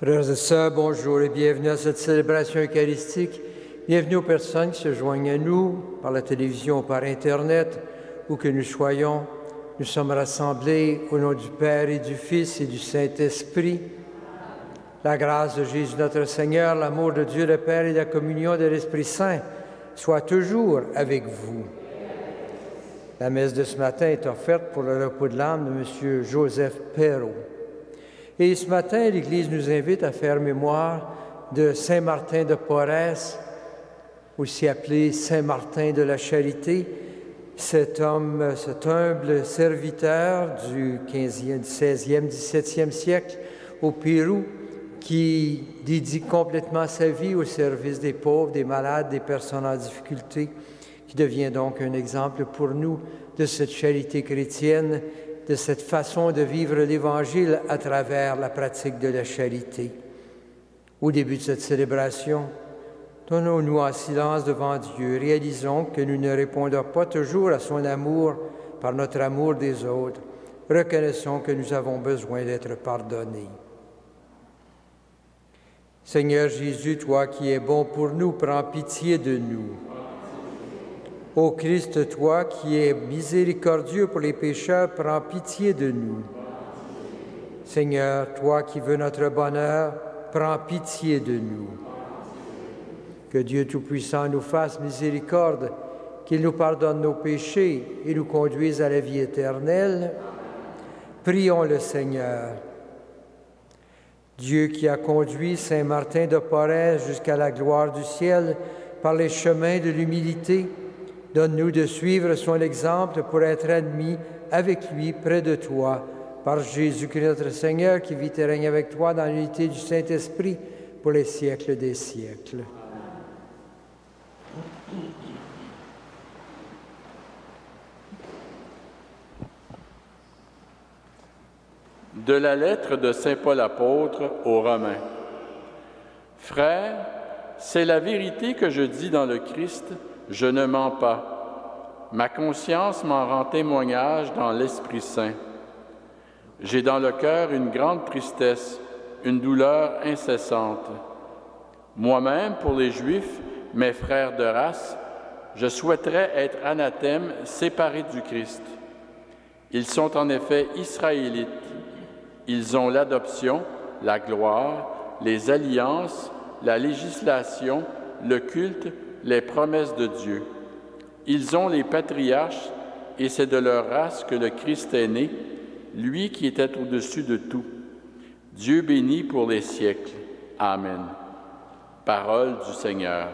Frères et sœurs, bonjour et bienvenue à cette célébration eucharistique. Bienvenue aux personnes qui se joignent à nous par la télévision ou par Internet, où que nous soyons. Nous sommes rassemblés au nom du Père et du Fils et du Saint-Esprit. La grâce de Jésus notre Seigneur, l'amour de Dieu le Père et la communion de l'Esprit Saint soient toujours avec vous. La messe de ce matin est offerte pour le repos de l'âme de M. Joseph Perrault. Et ce matin, l'Église nous invite à faire mémoire de Saint Martin de Porres, aussi appelé Saint Martin de la Charité, cet homme, cet humble serviteur du 15e, 16e, 17e siècle au Pérou, qui dédie complètement sa vie au service des pauvres, des malades, des personnes en difficulté, qui devient donc un exemple pour nous de cette charité chrétienne, de cette façon de vivre l'Évangile à travers la pratique de la charité. Au début de cette célébration, tenons-nous en silence devant Dieu, réalisons que nous ne répondons pas toujours à son amour par notre amour des autres. Reconnaissons que nous avons besoin d'être pardonnés. Seigneur Jésus, toi qui es bon pour nous, prends pitié de nous. Ô Christ, toi qui es miséricordieux pour les pécheurs, prends pitié de nous. Seigneur, toi qui veux notre bonheur, prends pitié de nous. Que Dieu Tout-Puissant nous fasse miséricorde, qu'il nous pardonne nos péchés et nous conduise à la vie éternelle. Prions le Seigneur. Dieu qui a conduit Saint Martin de Porres jusqu'à la gloire du ciel par les chemins de l'humilité, donne-nous de suivre son exemple pour être admis avec lui près de toi, par Jésus-Christ notre Seigneur, qui vit et règne avec toi dans l'unité du Saint-Esprit pour les siècles des siècles. De la lettre de saint Paul apôtre aux Romains. Frères, c'est la vérité que je dis dans le Christ, je ne mens pas. Ma conscience m'en rend témoignage dans l'Esprit Saint. J'ai dans le cœur une grande tristesse, une douleur incessante. Moi-même, pour les Juifs, mes frères de race, je souhaiterais être anathème, séparé du Christ. Ils sont en effet israélites. Ils ont l'adoption, la gloire, les alliances, la législation, le culte, les promesses de Dieu. Ils ont les patriarches, et c'est de leur race que le Christ est né, lui qui était au-dessus de tout. Dieu béni pour les siècles. Amen. Parole du Seigneur.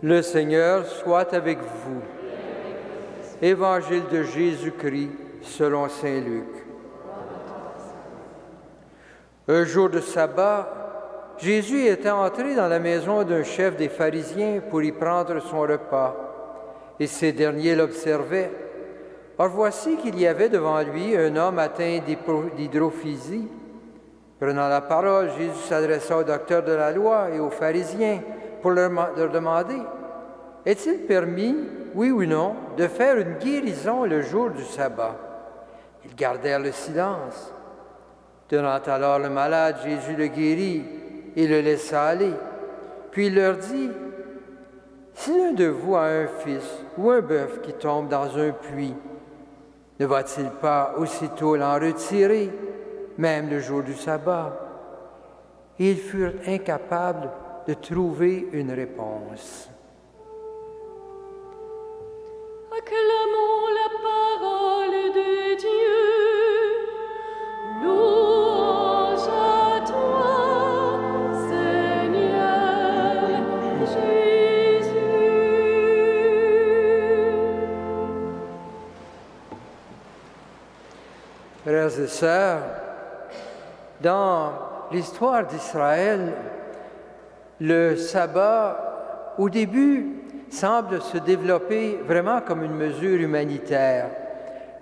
Le Seigneur soit avec vous. Évangile de Jésus-Christ selon saint Luc. Un jour de sabbat, Jésus était entré dans la maison d'un chef des pharisiens pour y prendre son repas, et ces derniers l'observaient. Or voici qu'il y avait devant lui un homme atteint d'hydrophysie. Prenant la parole, Jésus s'adressa aux docteurs de la loi et aux pharisiens pour leur demander: « Est-il permis, oui ou non, de faire une guérison le jour du sabbat ?» Ils gardèrent le silence. Tenant alors le malade, Jésus le guérit et le laissa aller. Puis il leur dit: « Si l'un de vous a un fils ou un bœuf qui tombe dans un puits, ne va-t-il pas aussitôt l'en retirer, même le jour du sabbat? » Et ils furent incapables de trouver une réponse. Acclamons la parole de Dieu. Louange à toi, Seigneur Jésus. Frères et sœurs, dans l'histoire d'Israël, le sabbat, au début, semble se développer vraiment comme une mesure humanitaire,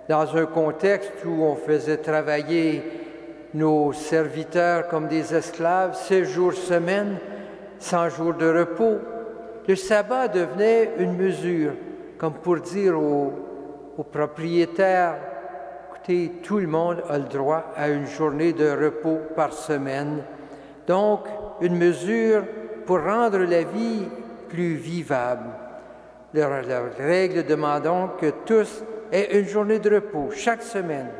dans un contexte où on faisait travailler nos serviteurs comme des esclaves, 16 jours semaine, 100 jours de repos. Le sabbat devenait une mesure, comme pour dire aux propriétaires: écoutez, tout le monde a le droit à une journée de repos par semaine. Donc, une mesure pour rendre la vie plus vivable. La règle demandant que tous aient une journée de repos chaque semaine.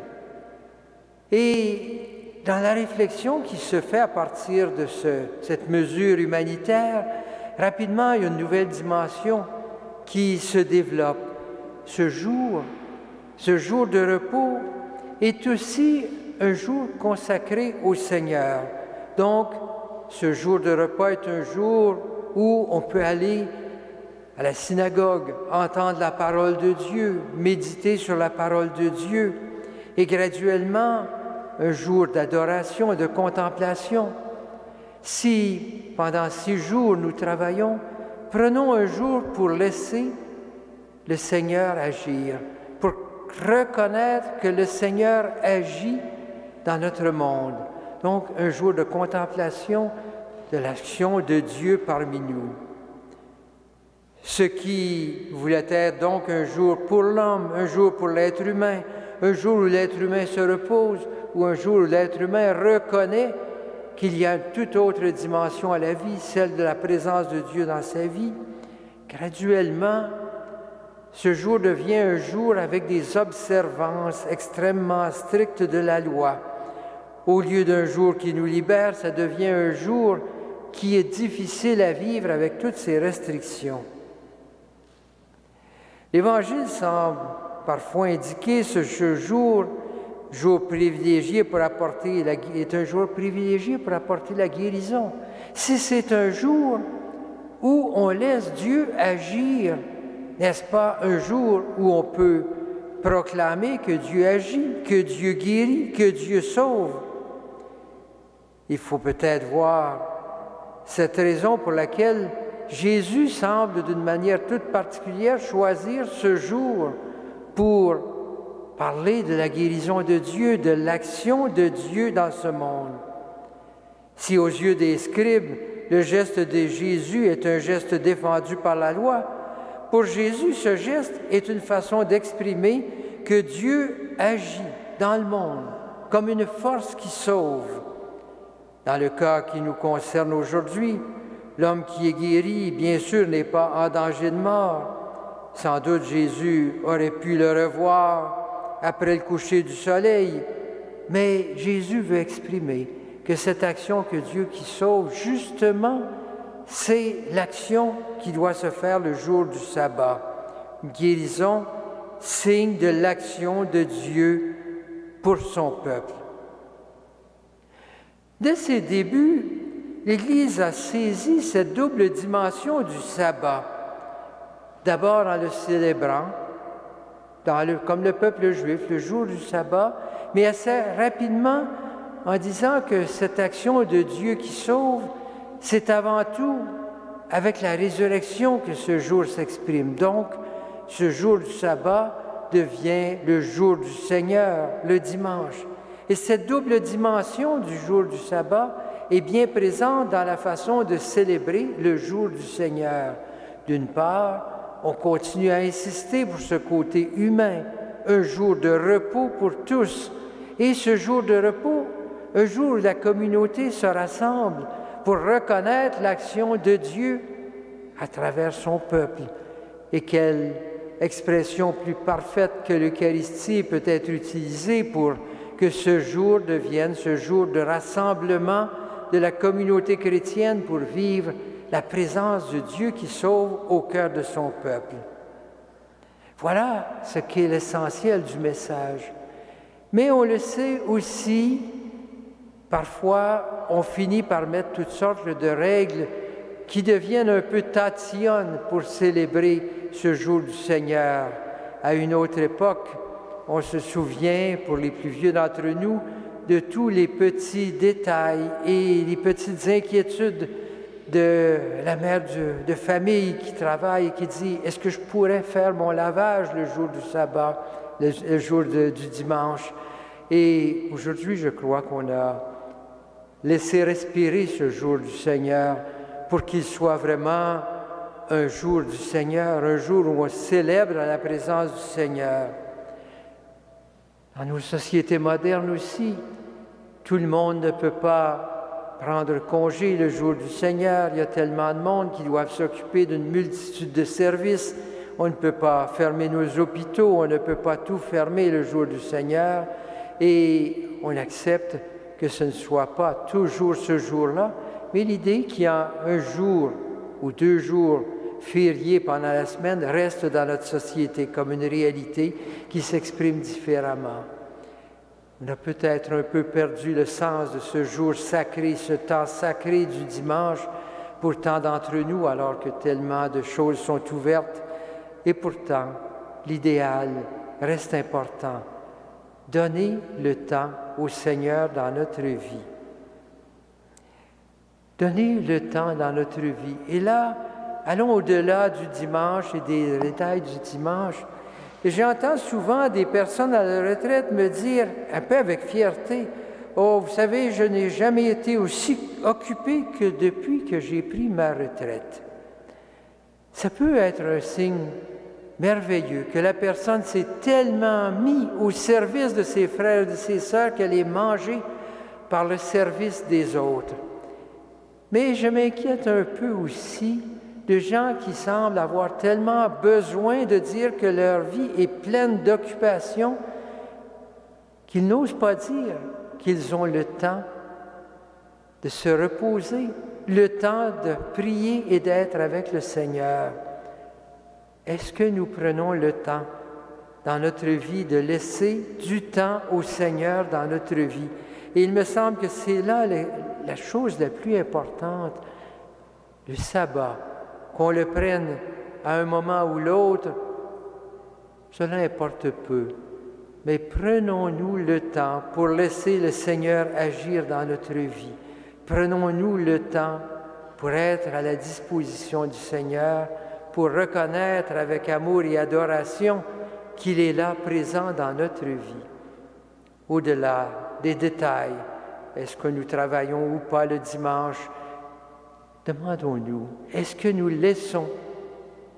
Et dans la réflexion qui se fait à partir de cette mesure humanitaire, rapidement, il y a une nouvelle dimension qui se développe. Ce jour de repos est aussi un jour consacré au Seigneur. Donc, ce jour de repas est un jour où on peut aller à la synagogue, entendre la parole de Dieu, méditer sur la parole de Dieu, et graduellement, un jour d'adoration et de contemplation. Si, pendant 6 jours, nous travaillons, prenons un jour pour laisser le Seigneur agir, pour reconnaître que le Seigneur agit dans notre monde. Donc, un jour de contemplation de l'action de Dieu parmi nous. Ce qui voulait être donc un jour pour l'homme, un jour pour l'être humain, un jour où l'être humain se repose, ou un jour où l'être humain reconnaît qu'il y a une toute autre dimension à la vie, celle de la présence de Dieu dans sa vie, graduellement, ce jour devient un jour avec des observances extrêmement strictes de la loi. Au lieu d'un jour qui nous libère, ça devient un jour qui est difficile à vivre avec toutes ces restrictions. L'Évangile semble parfois indiquer ce jour privilégié pour apporter est un jour privilégié pour apporter la guérison. Si c'est un jour où on laisse Dieu agir, n'est-ce pas un jour où on peut proclamer que Dieu agit, que Dieu guérit, que Dieu sauve? Il faut peut-être voir cette raison pour laquelle Jésus semble d'une manière toute particulière choisir ce jour pour parler de la guérison de Dieu, de l'action de Dieu dans ce monde. Si aux yeux des scribes, le geste de Jésus est un geste défendu par la loi, pour Jésus, ce geste est une façon d'exprimer que Dieu agit dans le monde comme une force qui sauve. Dans le cas qui nous concerne aujourd'hui, l'homme qui est guéri, bien sûr, n'est pas en danger de mort. Sans doute, Jésus aurait pu le revoir après le coucher du soleil, mais Jésus veut exprimer que cette action que Dieu qui sauve, justement, c'est l'action qui doit se faire le jour du sabbat. Une guérison, signe de l'action de Dieu pour son peuple. Dès ses débuts, l'Église a saisi cette double dimension du sabbat. D'abord en le célébrant, comme le peuple juif, le jour du sabbat, mais assez rapidement en disant que cette action de Dieu qui sauve, c'est avant tout avec la résurrection que ce jour s'exprime. Donc, ce jour du sabbat devient le jour du Seigneur, le dimanche. Et cette double dimension du jour du sabbat est bien présente dans la façon de célébrer le jour du Seigneur. D'une part, on continue à insister pour ce côté humain, un jour de repos pour tous. Et ce jour de repos, un jour où la communauté se rassemble pour reconnaître l'action de Dieu à travers son peuple. Et quelle expression plus parfaite que l'Eucharistie peut être utilisée pour que ce jour devienne ce jour de rassemblement de la communauté chrétienne pour vivre la présence de Dieu qui sauve au cœur de son peuple. Voilà ce qui est l'essentiel du message. Mais on le sait aussi, parfois, on finit par mettre toutes sortes de règles qui deviennent un peu tatillonnes pour célébrer ce jour du Seigneur. À une autre époque, on se souvient, pour les plus vieux d'entre nous, de tous les petits détails et les petites inquiétudes de la mère de famille qui travaille et qui dit « Est-ce que je pourrais faire mon lavage le jour du sabbat, le jour du dimanche? » Et aujourd'hui, je crois qu'on a laissé respirer ce jour du Seigneur pour qu'il soit vraiment un jour du Seigneur, un jour où on célèbre la présence du Seigneur. Dans nos sociétés modernes aussi, tout le monde ne peut pas prendre congé le jour du Seigneur. Il y a tellement de monde qui doivent s'occuper d'une multitude de services. On ne peut pas fermer nos hôpitaux, on ne peut pas tout fermer le jour du Seigneur. Et on accepte que ce ne soit pas toujours ce jour-là, mais l'idée qu'il y a un jour ou 2 jours fériés pendant la semaine reste dans notre société comme une réalité qui s'exprime différemment. On a peut-être un peu perdu le sens de ce jour sacré, ce temps sacré du dimanche pour tant d'entre nous, alors que tellement de choses sont ouvertes. Et pourtant, l'idéal reste important. Donner le temps au Seigneur dans notre vie. Donner le temps dans notre vie. Et là, allons au-delà du dimanche et des détails du dimanche. Et j'entends souvent des personnes à la retraite me dire, un peu avec fierté, « Oh, vous savez, je n'ai jamais été aussi occupé que depuis que j'ai pris ma retraite. » Ça peut être un signe merveilleux que la personne s'est tellement mise au service de ses frères et de ses sœurs qu'elle est mangée par le service des autres. Mais je m'inquiète un peu aussi de gens qui semblent avoir tellement besoin de dire que leur vie est pleine d'occupations qu'ils n'osent pas dire qu'ils ont le temps de se reposer, le temps de prier et d'être avec le Seigneur. Est-ce que nous prenons le temps dans notre vie de laisser du temps au Seigneur dans notre vie? Et il me semble que c'est là la chose la plus importante, le sabbat. Qu'on le prenne à un moment ou l'autre, cela importe peu. Mais prenons-nous le temps pour laisser le Seigneur agir dans notre vie. Prenons-nous le temps pour être à la disposition du Seigneur, pour reconnaître avec amour et adoration qu'il est là, présent dans notre vie. Au-delà des détails, est-ce que nous travaillons ou pas le dimanche? Demandons-nous, est-ce que nous laissons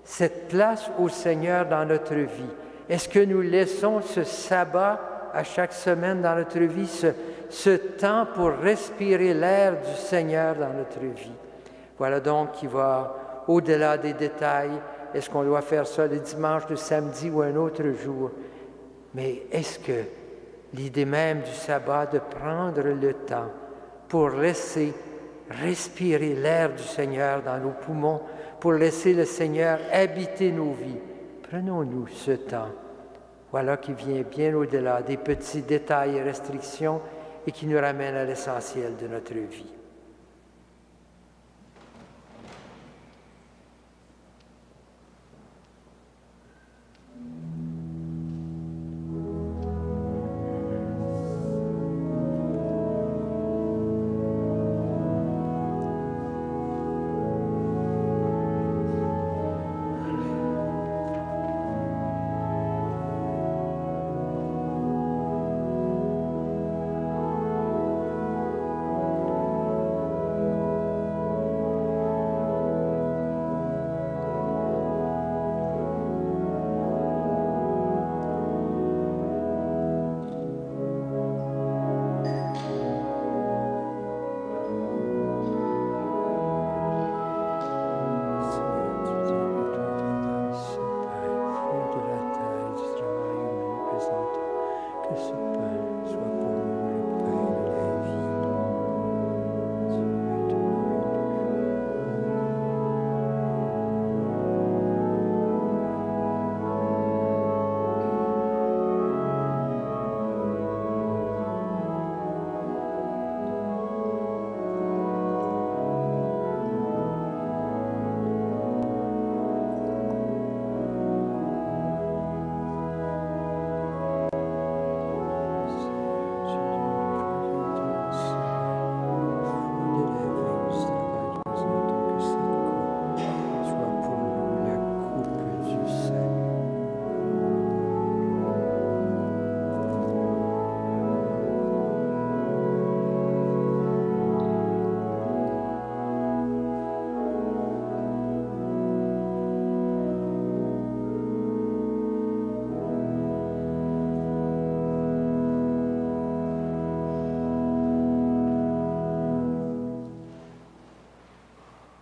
cette place au Seigneur dans notre vie? Est-ce que nous laissons ce sabbat à chaque semaine dans notre vie, ce temps pour respirer l'air du Seigneur dans notre vie? Voilà donc qui va au-delà des détails. Est-ce qu'on doit faire ça le dimanche, le samedi ou un autre jour? Mais est-ce que l'idée même du sabbat de prendre le temps pour laisser respirer l'air du Seigneur dans nos poumons, pour laisser le Seigneur habiter nos vies. Prenons-nous ce temps. Voilà qui vient bien au-delà des petits détails et restrictions et qui nous ramène à l'essentiel de notre vie.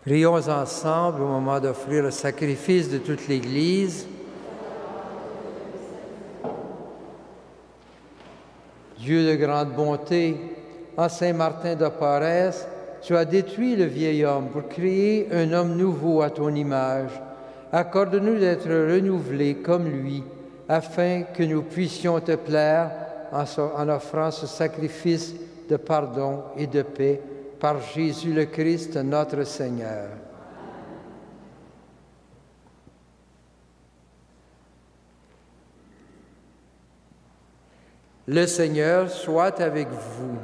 Prions ensemble au moment d'offrir le sacrifice de toute l'Église. Dieu de grande bonté, en Saint Martin de Porres, tu as détruit le vieil homme pour créer un homme nouveau à ton image. Accorde-nous d'être renouvelés comme lui, afin que nous puissions te plaire en offrant ce sacrifice de pardon et de paix par Jésus le Christ, notre Seigneur. Le Seigneur soit avec vous.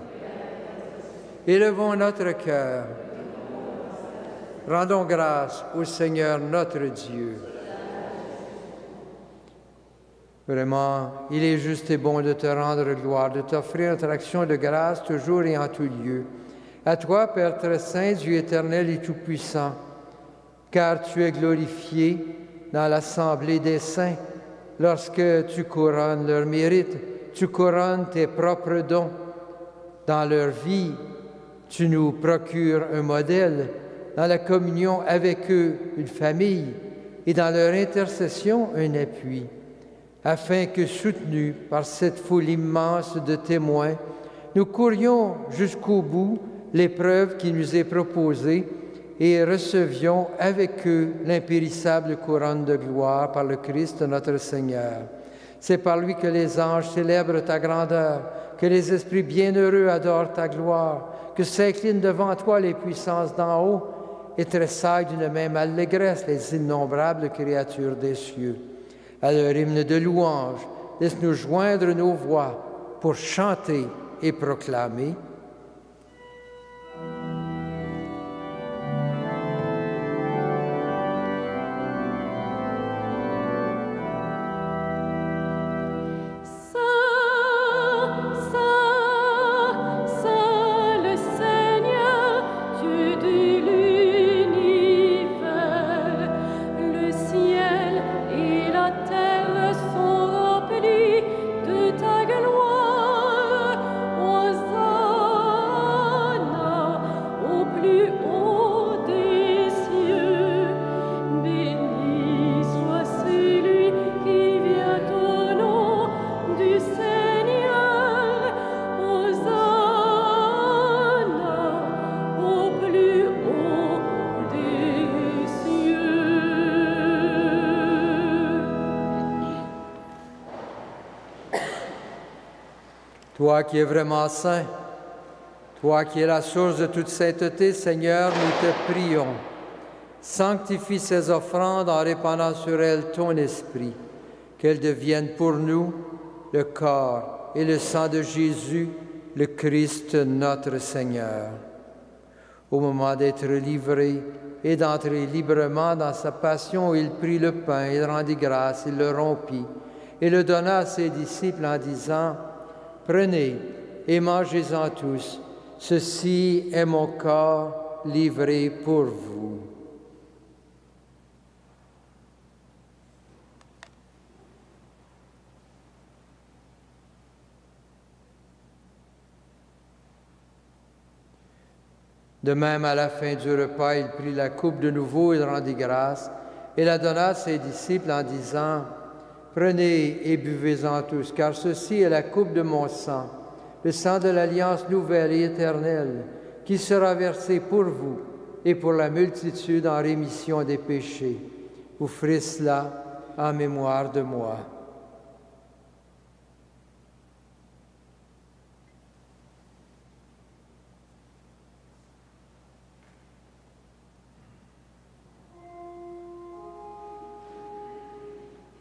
Élevons notre cœur. Rendons grâce au Seigneur notre Dieu. Vraiment, il est juste et bon de te rendre gloire, de t'offrir notre action de grâce toujours et en tout lieu. À toi, Père très saint, Dieu éternel et tout-puissant, car tu es glorifié dans l'assemblée des saints lorsque tu couronnes leurs mérites, tu couronnes tes propres dons. Dans leur vie, tu nous procures un modèle, dans la communion avec eux, une famille, et dans leur intercession, un appui, afin que, soutenus par cette foule immense de témoins, nous courions jusqu'au bout l'épreuve qui nous est proposée et recevions avec eux l'impérissable couronne de gloire par le Christ notre Seigneur. C'est par lui que les anges célèbrent ta grandeur, que les esprits bienheureux adorent ta gloire, que s'inclinent devant toi les puissances d'en haut et tressaillent d'une même allégresse les innombrables créatures des cieux. À leur hymne de louange, laisse-nous joindre nos voix pour chanter et proclamer. Toi qui es vraiment saint, toi qui es la source de toute sainteté, Seigneur, nous te prions. Sanctifie ces offrandes en répandant sur elles ton esprit, qu'elles deviennent pour nous le corps et le sang de Jésus, le Christ notre Seigneur. Au moment d'être livré et d'entrer librement dans sa passion, il prit le pain, il rendit grâce, il le rompit et le donna à ses disciples en disant: Prenez et mangez-en tous. Ceci est mon corps livré pour vous. De même, à la fin du repas, il prit la coupe de nouveau, il rendit grâce et la donna à ses disciples en disant: Prenez et buvez-en tous, car ceci est la coupe de mon sang, le sang de l'alliance nouvelle et éternelle, qui sera versé pour vous et pour la multitude en rémission des péchés. Vous ferez cela en mémoire de moi.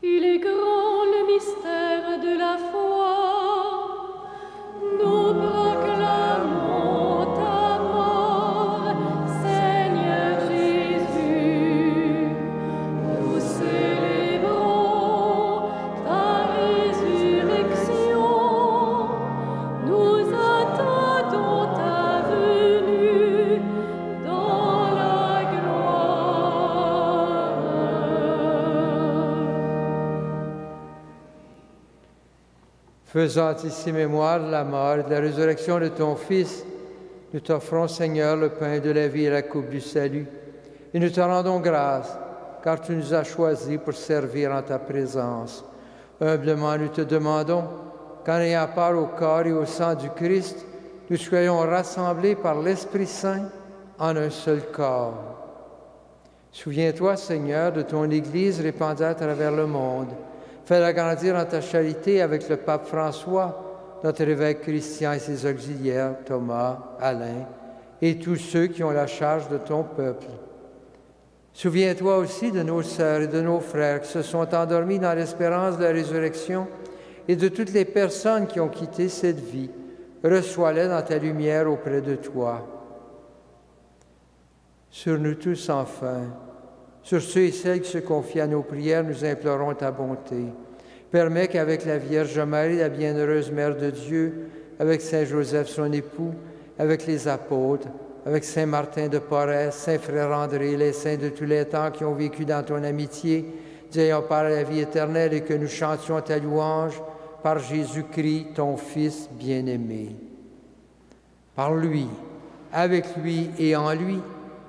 Il est grand le mystère de la foi. Nous proclamons ta mort, Seigneur Jésus. Nous célébrons ta résurrection. Nous attendons ta venue dans la gloire. Faisant ici mémoire de la mort et de la résurrection de ton Fils, nous t'offrons, Seigneur, le pain de la vie et la coupe du salut. Et nous te rendons grâce, car tu nous as choisis pour servir en ta présence. Humblement, nous te demandons qu'en ayant part au corps et au sang du Christ, nous soyons rassemblés par l'Esprit Saint en un seul corps. Souviens-toi, Seigneur, de ton Église répandue à travers le monde. Fais-la grandir en ta charité avec le pape François, notre évêque Christian et ses auxiliaires, Thomas, Alain, et tous ceux qui ont la charge de ton peuple. Souviens-toi aussi de nos sœurs et de nos frères qui se sont endormis dans l'espérance de la résurrection et de toutes les personnes qui ont quitté cette vie. Reçois-les dans ta lumière auprès de toi. Sur nous tous, enfin, sur ceux et celles qui se confient à nos prières, nous implorons ta bonté. Permets qu'avec la Vierge Marie, la bienheureuse Mère de Dieu, avec Saint Joseph, son époux, avec les apôtres, avec Saint Martin de Porres, Saint Frère André, les saints de tous les temps qui ont vécu dans ton amitié, nous ayons part à la vie éternelle et que nous chantions ta louange par Jésus-Christ, ton Fils bien-aimé. Par lui, avec lui et en lui,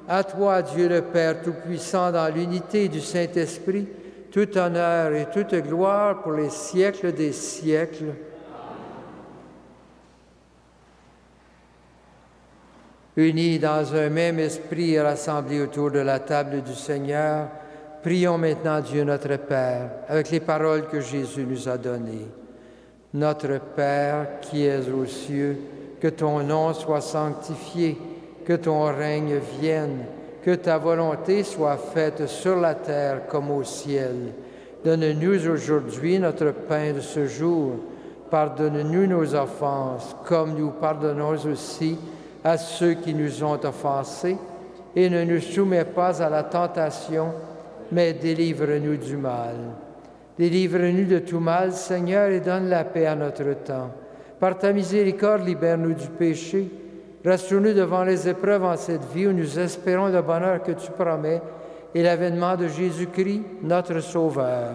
à toi, Dieu le Père Tout-Puissant, dans l'unité du Saint-Esprit, tout honneur et toute gloire pour les siècles des siècles. Unis dans un même esprit et rassemblés autour de la table du Seigneur, prions maintenant Dieu notre Père, avec les paroles que Jésus nous a données. Notre Père qui es aux cieux, que ton nom soit sanctifié, que ton règne vienne, que ta volonté soit faite sur la terre comme au ciel. Donne-nous aujourd'hui notre pain de ce jour. Pardonne-nous nos offenses, comme nous pardonnons aussi à ceux qui nous ont offensés, et ne nous soumets pas à la tentation, mais délivre-nous du mal. Délivre-nous de tout mal, Seigneur, et donne la paix à notre temps. Par ta miséricorde, libère-nous du péché. Rassure-nous devant les épreuves en cette vie où nous espérons le bonheur que tu promets et l'avènement de Jésus-Christ, notre Sauveur.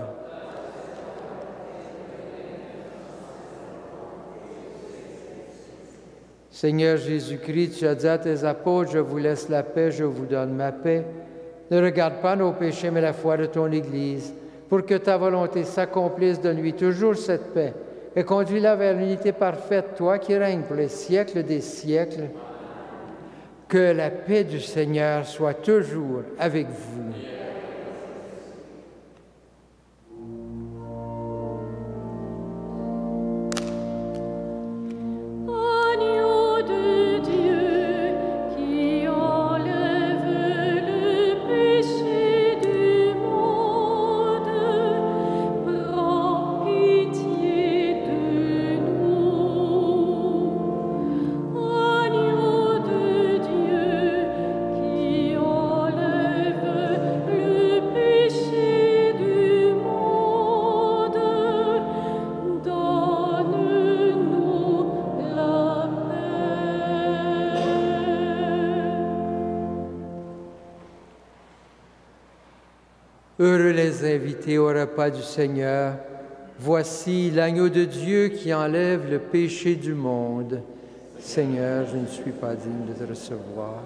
Seigneur Jésus-Christ, tu as dit à tes apôtres, « Je vous laisse la paix, je vous donne ma paix. » Ne regarde pas nos péchés, mais la foi de ton Église. Pour que ta volonté s'accomplisse, donne-lui toujours cette paix et conduis-la vers l'unité parfaite, toi qui règnes pour les siècles des siècles. Que la paix du Seigneur soit toujours avec vous. Heureux les invités au repas du Seigneur. Voici l'agneau de Dieu qui enlève le péché du monde. Seigneur, je ne suis pas digne de te recevoir,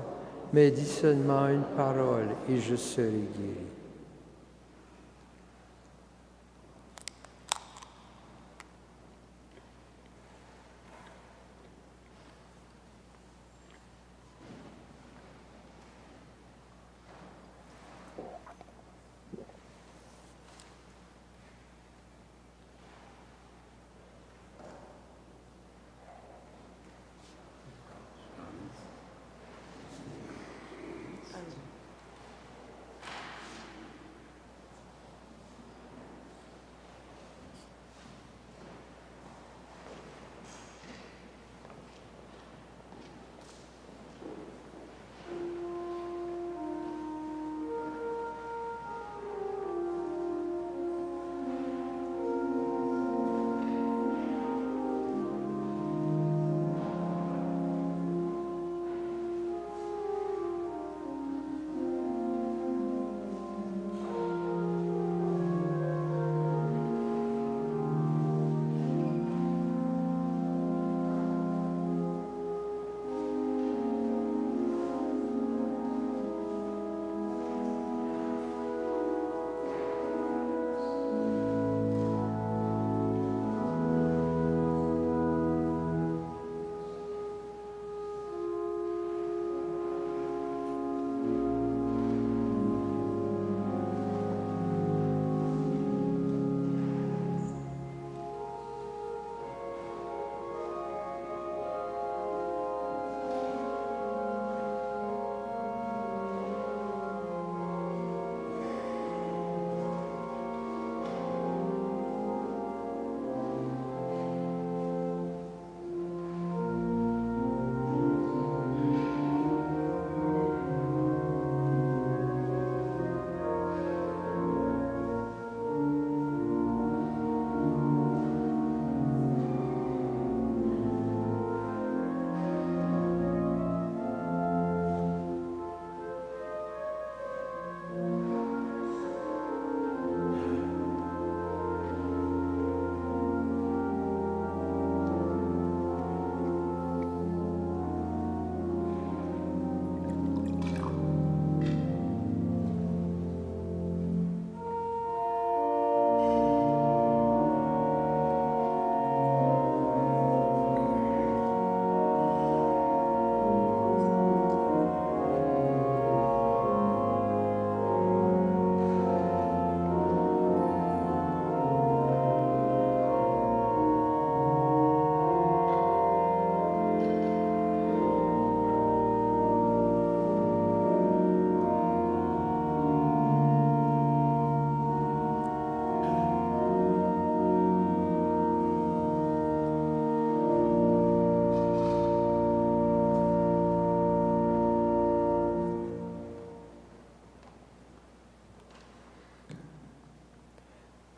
mais dis seulement une parole et je serai guéri.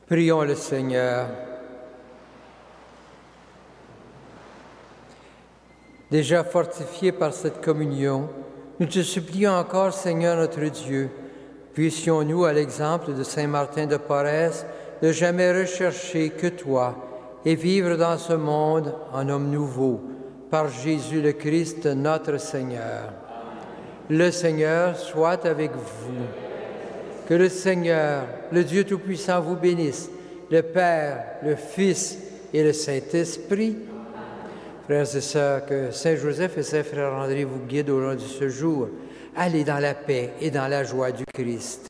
Prions le Seigneur. Déjà fortifiés par cette communion, nous te supplions encore, Seigneur notre Dieu, puissions-nous, à l'exemple de Saint Martin de Porres, ne jamais rechercher que toi et vivre dans ce monde en homme nouveau, par Jésus le Christ, notre Seigneur. Le Seigneur soit avec vous. Que le Seigneur, le Dieu Tout-Puissant, vous bénisse, le Père, le Fils et le Saint-Esprit. Frères et sœurs, que Saint Joseph et Saint Frère André vous guident au long de ce jour. Allez dans la paix et dans la joie du Christ.